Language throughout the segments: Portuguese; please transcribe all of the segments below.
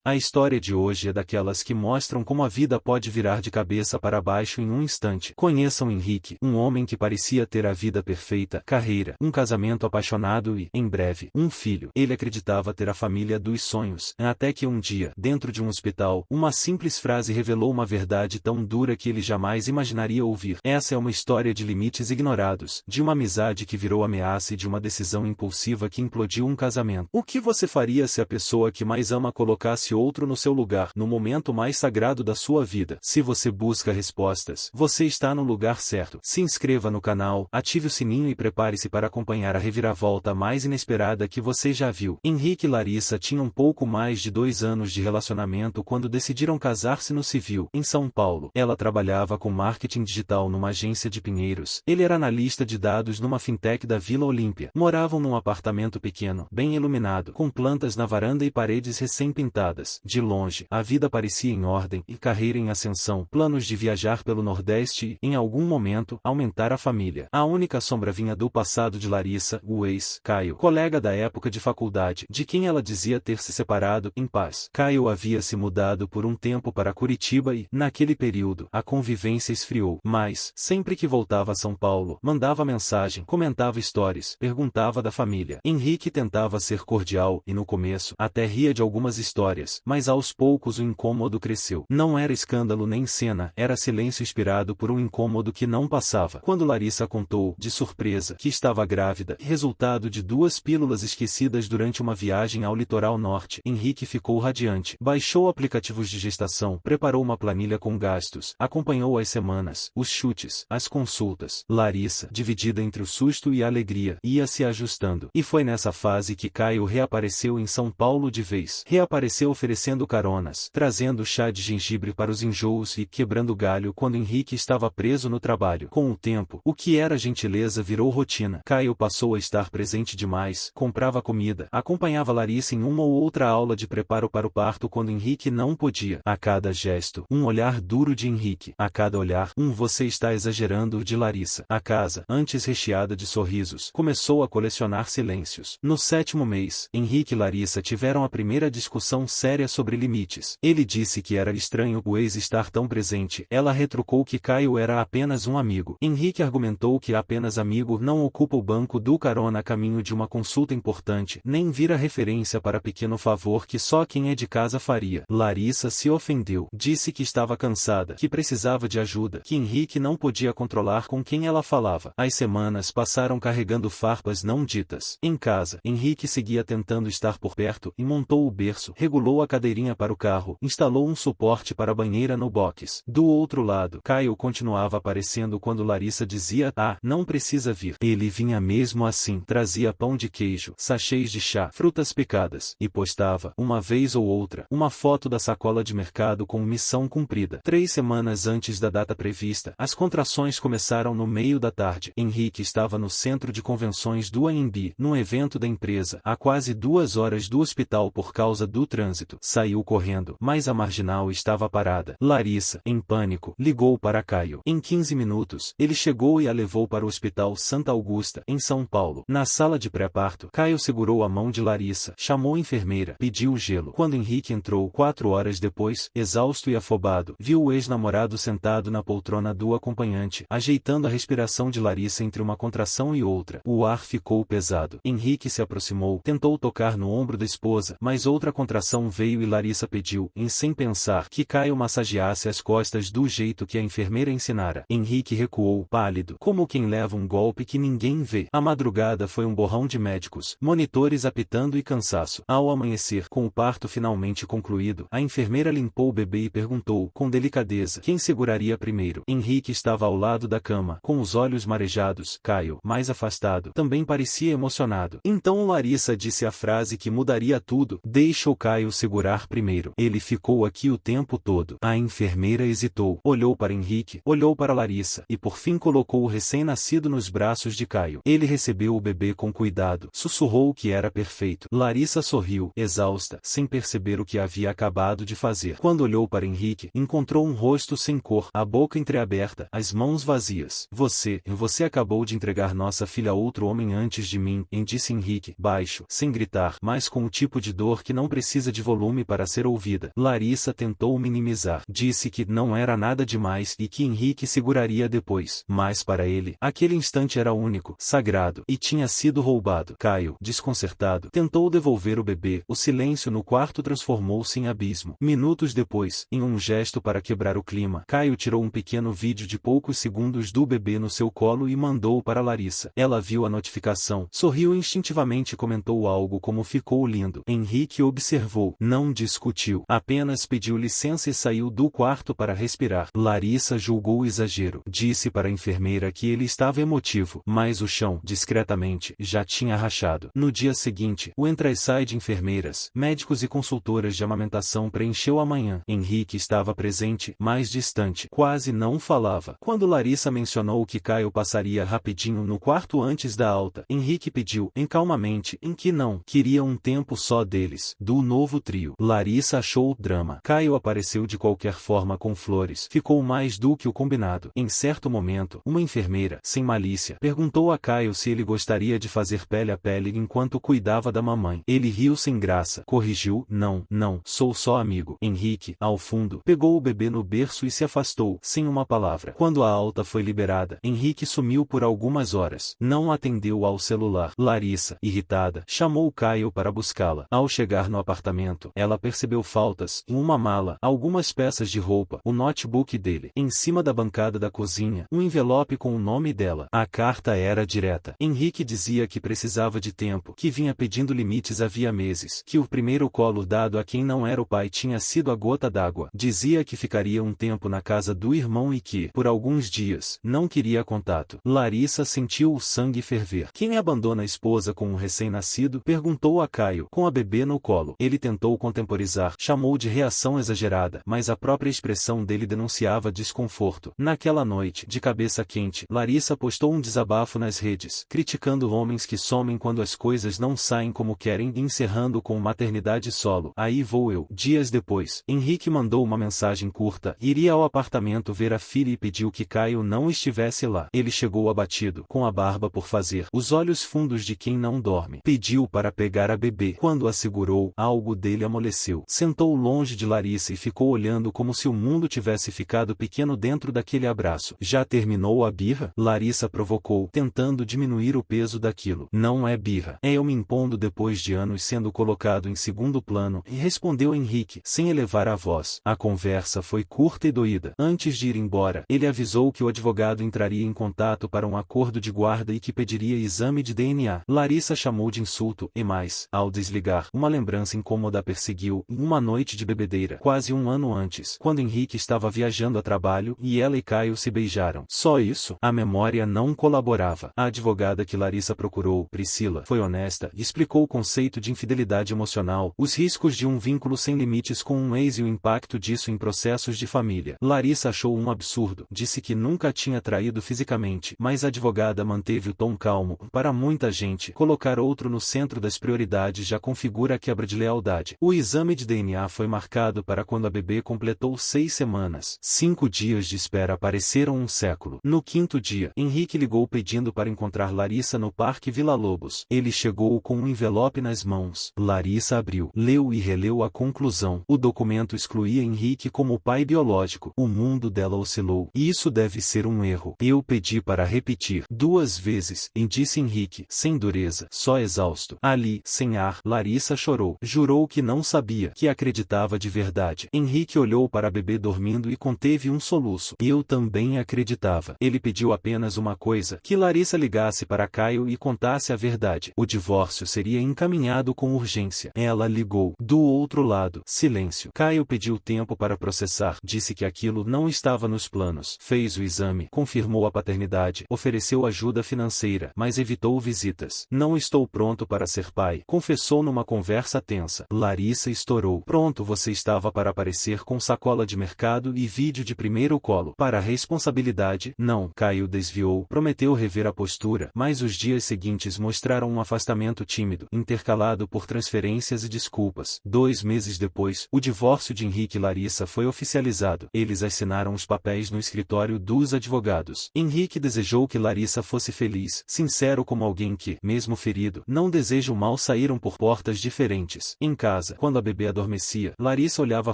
A história de hoje é daquelas que mostram como a vida pode virar de cabeça para baixo em um instante. Conheçam Henrique, um homem que parecia ter a vida perfeita, carreira, um casamento apaixonado e, em breve, um filho. Ele acreditava ter a família dos sonhos, até que um dia, dentro de um hospital, uma simples frase revelou uma verdade tão dura que ele jamais imaginaria ouvir. Essa é uma história de limites ignorados, de uma amizade que virou ameaça e de uma decisão impulsiva que implodiu um casamento. O que você faria se a pessoa que mais ama colocasse outro no seu lugar, no momento mais sagrado da sua vida? Se você busca respostas, você está no lugar certo. Se inscreva no canal, ative o sininho e prepare-se para acompanhar a reviravolta mais inesperada que você já viu. Henrique e Larissa tinham um pouco mais de 2 anos de relacionamento quando decidiram casar-se no civil, em São Paulo. Ela trabalhava com marketing digital numa agência de Pinheiros. Ele era analista de dados numa fintech da Vila Olímpia. Moravam num apartamento pequeno, bem iluminado, com plantas na varanda e paredes recém-pintadas. De longe, a vida parecia em ordem e carreira em ascensão, planos de viajar pelo Nordeste e, em algum momento, aumentar a família. A única sombra vinha do passado de Larissa, o ex, Caio, colega da época de faculdade, de quem ela dizia ter se separado, em paz. Caio havia se mudado por um tempo para Curitiba e, naquele período, a convivência esfriou. Mas, sempre que voltava a São Paulo, mandava mensagem, comentava stories, perguntava da família. Henrique tentava ser cordial e, no começo, até ria de algumas histórias, mas aos poucos o incômodo cresceu. Não era escândalo nem cena, era silêncio inspirado por um incômodo que não passava. Quando Larissa contou, de surpresa, que estava grávida, resultado de 2 pílulas esquecidas durante uma viagem ao litoral norte, Henrique ficou radiante. Baixou aplicativos de gestação, preparou uma planilha com gastos, acompanhou as semanas, os chutes, as consultas. Larissa, dividida entre o susto e a alegria, ia se ajustando. E foi nessa fase que Caio reapareceu em São Paulo de vez. Reapareceu oferecendo caronas, trazendo chá de gengibre para os enjoos e quebrando galho quando Henrique estava preso no trabalho. Com o tempo, o que era gentileza virou rotina. Caio passou a estar presente demais, comprava comida, acompanhava Larissa em uma ou outra aula de preparo para o parto quando Henrique não podia. A cada gesto, um olhar duro de Henrique. A cada olhar, você está exagerando de Larissa. A casa, antes recheada de sorrisos, começou a colecionar silêncios. No 7º mês, Henrique e Larissa tiveram a primeira discussão séria sobre limites. Ele disse que era estranho o ex estar tão presente. Ela retrucou que Caio era apenas um amigo. Henrique argumentou que apenas amigo não ocupa o banco do carona a caminho de uma consulta importante, nem vira referência para pequeno favor que só quem é de casa faria. Larissa se ofendeu. Disse que estava cansada, que precisava de ajuda, que Henrique não podia controlar com quem ela falava. As semanas passaram carregando farpas não ditas. Em casa, Henrique seguia tentando estar por perto e montou o berço, regulou a cadeirinha para o carro, instalou um suporte para a banheira no box. Do outro lado, Caio continuava aparecendo quando Larissa dizia: "Ah, não precisa vir." Ele vinha mesmo assim, trazia pão de queijo, sachês de chá, frutas picadas, e postava, uma vez ou outra, uma foto da sacola de mercado com missão cumprida. 3 semanas antes da data prevista, as contrações começaram no meio da tarde. Henrique estava no centro de convenções do AMB, num evento da empresa, a quase 2 horas do hospital por causa do trânsito. Saiu correndo, mas a marginal estava parada. Larissa, em pânico, ligou para Caio. Em 15 minutos, ele chegou e a levou para o Hospital Santa Augusta, em São Paulo. Na sala de pré-parto, Caio segurou a mão de Larissa, chamou a enfermeira, pediu gelo. Quando Henrique entrou 4 horas depois, exausto e afobado, viu o ex-namorado sentado na poltrona do acompanhante, ajeitando a respiração de Larissa entre uma contração e outra. O ar ficou pesado. Henrique se aproximou, tentou tocar no ombro da esposa, mas outra contração veio e Larissa pediu, sem pensar, que Caio massageasse as costas do jeito que a enfermeira ensinara. Henrique recuou, pálido, como quem leva um golpe que ninguém vê. A madrugada foi um borrão de médicos, monitores apitando e cansaço. Ao amanhecer, com o parto finalmente concluído, a enfermeira limpou o bebê e perguntou, com delicadeza, quem seguraria primeiro. Henrique estava ao lado da cama, com os olhos marejados. Caio, mais afastado, também parecia emocionado. Então Larissa disse a frase que mudaria tudo: "Deixa o Caio segurar primeiro. Ele ficou aqui o tempo todo." A enfermeira hesitou, olhou para Henrique, olhou para Larissa, e por fim colocou o recém-nascido nos braços de Caio. Ele recebeu o bebê com cuidado, sussurrou que era perfeito. Larissa sorriu, exausta, sem perceber o que havia acabado de fazer. Quando olhou para Henrique, encontrou um rosto sem cor, a boca entreaberta, as mãos vazias. Você acabou de entregar nossa filha a outro homem antes de mim, disse Henrique, baixo, sem gritar, mas com o tipo de dor que não precisa de volume volume para ser ouvida. Larissa tentou minimizar. Disse que não era nada demais e que Henrique seguraria depois. Mas para ele, aquele instante era único, sagrado, e tinha sido roubado. Caio, desconcertado, tentou devolver o bebê. O silêncio no quarto transformou-se em abismo. Minutos depois, em um gesto para quebrar o clima, Caio tirou um pequeno vídeo de poucos segundos do bebê no seu colo e mandou para Larissa. Ela viu a notificação, sorriu instintivamente e comentou algo como ficou lindo. Henrique observou, não discutiu, apenas pediu licença e saiu do quarto para respirar. Larissa julgou o exagero. Disse para a enfermeira que ele estava emotivo, mas o chão, discretamente, já tinha rachado. No dia seguinte, o entra e sai de enfermeiras, médicos e consultoras de amamentação preencheu a manhã. Henrique estava presente, mais distante, quase não falava. Quando Larissa mencionou que Caio passaria rapidinho no quarto antes da alta, Henrique pediu, calmamente, em que não queria um tempo só deles, do novo trio. Larissa achou o drama. Caio apareceu de qualquer forma com flores. Ficou mais do que o combinado. Em certo momento, uma enfermeira, sem malícia, perguntou a Caio se ele gostaria de fazer pele a pele enquanto cuidava da mamãe. Ele riu sem graça. Corrigiu, não, sou só amigo. Henrique, ao fundo, pegou o bebê no berço e se afastou, sem uma palavra. Quando a alta foi liberada, Henrique sumiu por algumas horas. Não atendeu ao celular. Larissa, irritada, chamou Caio para buscá-la. Ao chegar no apartamento, ela percebeu faltas, uma mala, algumas peças de roupa, o notebook dele. Em cima da bancada da cozinha, um envelope com o nome dela. A carta era direta. Henrique dizia que precisava de tempo, que vinha pedindo limites havia meses, que o primeiro colo dado a quem não era o pai tinha sido a gota d'água. Dizia que ficaria um tempo na casa do irmão e que, por alguns dias, não queria contato. Larissa sentiu o sangue ferver. Quem abandona a esposa com um recém-nascido? Perguntou a Caio, com a bebê no colo. Ele tentou contemporizar, chamou de reação exagerada, mas a própria expressão dele denunciava desconforto. Naquela noite, de cabeça quente, Larissa postou um desabafo nas redes, criticando homens que somem quando as coisas não saem como querem e encerrando com maternidade solo. Aí vou eu. Dias depois, Henrique mandou uma mensagem curta, iria ao apartamento ver a filha e pediu que Caio não estivesse lá. Ele chegou abatido, com a barba por fazer, os olhos fundos de quem não dorme. Pediu para pegar a bebê. Quando a segurou, algo dele amoleceu. Sentou longe de Larissa e ficou olhando como se o mundo tivesse ficado pequeno dentro daquele abraço. Já terminou a birra? Larissa provocou, tentando diminuir o peso daquilo. Não é birra. É eu me impondo depois de anos sendo colocado em segundo plano, e respondeu Henrique, sem elevar a voz. A conversa foi curta e doída. Antes de ir embora, ele avisou que o advogado entraria em contato para um acordo de guarda e que pediria exame de DNA. Larissa chamou de insulto, e mais, ao desligar, uma lembrança incômoda a perseguiu, em uma noite de bebedeira, quase um ano antes, quando Henrique estava viajando a trabalho, e ela e Caio se beijaram. Só isso? A memória não colaborava. A advogada que Larissa procurou, Priscila, foi honesta e explicou o conceito de infidelidade emocional, os riscos de um vínculo sem limites com um ex e o impacto disso em processos de família. Larissa achou um absurdo, disse que nunca tinha traído fisicamente, mas a advogada manteve o tom calmo. Para muita gente, colocar outro no centro das prioridades já configura a quebra de lealdade. O exame de DNA foi marcado para quando a bebê completou 6 semanas. 5 dias de espera pareceram um século. No 5º dia, Henrique ligou pedindo para encontrar Larissa no Parque Vila Lobos. Ele chegou com um envelope nas mãos. Larissa abriu, leu e releu a conclusão. O documento excluía Henrique como pai biológico. O mundo dela oscilou. Isso deve ser um erro. Eu pedi para repetir 2 vezes, e disse Henrique, sem dureza, só exausto. Ali, sem ar, Larissa chorou. Jurou que não sabia, que acreditava de verdade. Henrique olhou para a bebê dormindo e conteve um soluço. Eu também acreditava. Ele pediu apenas uma coisa, que Larissa ligasse para Caio e contasse a verdade. O divórcio seria encaminhado com urgência. Ela ligou. Do outro lado, silêncio. Caio pediu tempo para processar. Disse que aquilo não estava nos planos. Fez o exame, confirmou a paternidade, ofereceu ajuda financeira, mas evitou visitas. Não estou pronto para ser pai, confessou numa conversa tensa. Larissa estourou. Pronto, você estava para aparecer com sacola de mercado e vídeo de primeiro colo. Para a responsabilidade, não. Caio desviou, prometeu rever a postura, mas os dias seguintes mostraram um afastamento tímido, intercalado por transferências e desculpas. 2 meses depois, o divórcio de Henrique e Larissa foi oficializado. Eles assinaram os papéis no escritório dos advogados. Henrique desejou que Larissa fosse feliz, sincero como alguém que, mesmo ferido, não deseja o mal. Saíram por portas diferentes. Em casa, casa. Quando a bebê adormecia, Larissa olhava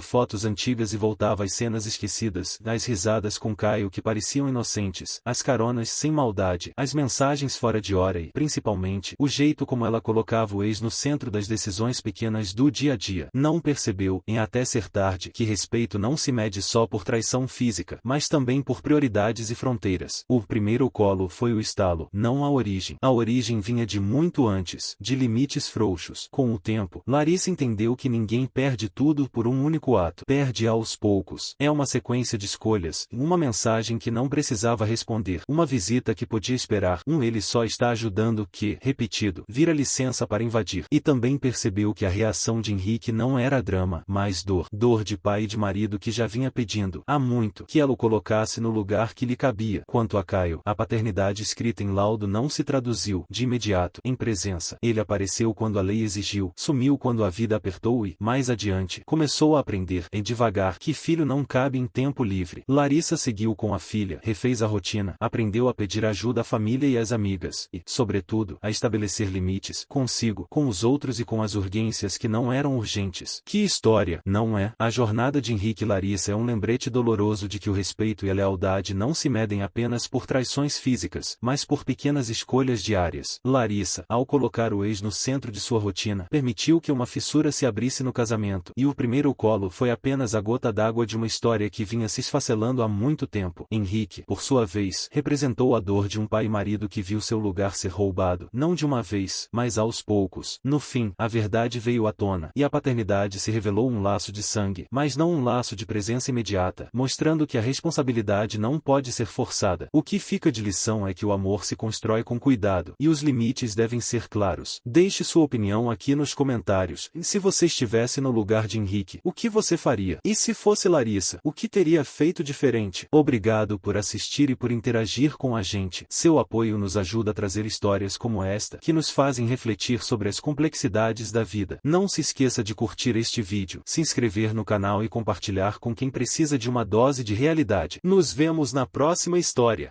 fotos antigas e voltava às cenas esquecidas, às risadas com Caio que pareciam inocentes, às caronas sem maldade, às mensagens fora de hora e, principalmente, o jeito como ela colocava o ex no centro das decisões pequenas do dia a dia. Não percebeu, em até ser tarde, que respeito não se mede só por traição física, mas também por prioridades e fronteiras. O primeiro colo foi o estalo, não a origem. A origem vinha de muito antes, de limites frouxos. Com o tempo, Larissa entendeu que ninguém perde tudo por um único ato. Perde aos poucos. É uma sequência de escolhas, uma mensagem que não precisava responder, uma visita que podia esperar, ele só está ajudando que, repetido, vira licença para invadir. E também percebeu que a reação de Henrique não era drama, mas dor. Dor de pai e de marido que já vinha pedindo, há muito, que ela o colocasse no lugar que lhe cabia. Quanto a Caio, a paternidade escrita em laudo não se traduziu, de imediato, em presença. Ele apareceu quando a lei exigiu, sumiu quando a vida apertou e, mais adiante, começou a aprender, e devagar, que filho não cabe em tempo livre. Larissa seguiu com a filha, refez a rotina, aprendeu a pedir ajuda à família e às amigas, e, sobretudo, a estabelecer limites, consigo, com os outros e com as urgências que não eram urgentes. Que história, não é? A jornada de Henrique e Larissa é um lembrete doloroso de que o respeito e a lealdade não se medem apenas por traições físicas, mas por pequenas escolhas diárias. Larissa, ao colocar o ex no centro de sua rotina, permitiu que uma fissura se abrisse no casamento, e o primeiro colo foi apenas a gota d'água de uma história que vinha se esfacelando há muito tempo. Henrique, por sua vez, representou a dor de um pai e marido que viu seu lugar ser roubado, não de uma vez, mas aos poucos. No fim, a verdade veio à tona, e a paternidade se revelou um laço de sangue, mas não um laço de presença imediata, mostrando que a responsabilidade não pode ser forçada. O que fica de lição é que o amor se constrói com cuidado, e os limites devem ser claros. Deixe sua opinião aqui nos comentários. E se você estivesse no lugar de Henrique, o que você faria? E se fosse Larissa, o que teria feito diferente? Obrigado por assistir e por interagir com a gente. Seu apoio nos ajuda a trazer histórias como esta, que nos fazem refletir sobre as complexidades da vida. Não se esqueça de curtir este vídeo, se inscrever no canal e compartilhar com quem precisa de uma dose de realidade. Nos vemos na próxima história.